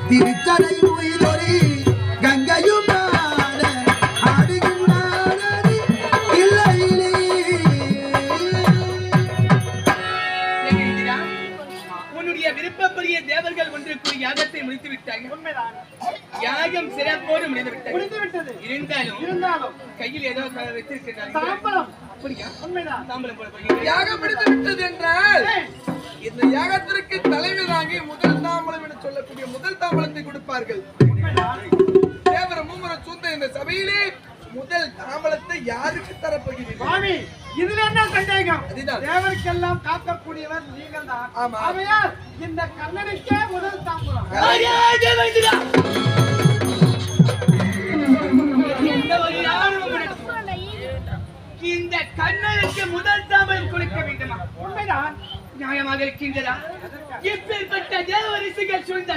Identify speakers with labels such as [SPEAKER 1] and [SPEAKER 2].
[SPEAKER 1] திருச்சடை உயிரொரு கங்கையும்
[SPEAKER 2] விருப்பப்பரிய தேவர்கள் ஒன்றுக்கு யாகத்தை முடித்து விட்டாங்க. உண்மைதான், யாகம் சிறப்போடு முடிந்துவிட்டது. இருந்தாலும் கையில் ஏதோ வச்சிருக்கிறாங்க. அப்படியா? உண்மைதான், தாம்பலம் போட போறீங்க.
[SPEAKER 3] யாகம் முடிந்து விட்டது என்றால் இந்த யாகத்திற்கு தலைவராகி முதல் தாம்பலம் என சொல்லக்கூடிய முதல் தாம்பலத்தை கொடுப்பார்கள். தேவர மூவர சூழ்ந்த இந்த சபையிலே முதல் தாம்பலத்தை யாருக்கு தரப்போகிறீர்கள்?
[SPEAKER 4] இதுல என்ன சந்தேகம்? தேவருக்கெல்லாம் காக்கக்கூடியவர் நீங்கள் தான். ஆகையால் இந்த கண்ணனுக்கே முதல் தாம்பலம்.
[SPEAKER 2] இந்த கண்ணனுக்கு முதல் தாம்பலம் கொடுக்க வேண்டுமா?
[SPEAKER 4] உண்மைதான்,
[SPEAKER 2] நியாயமாக இருக்கின்றதா? இப்பேற்பட்ட தேவ ரிஷிகள் சூழ்ந்த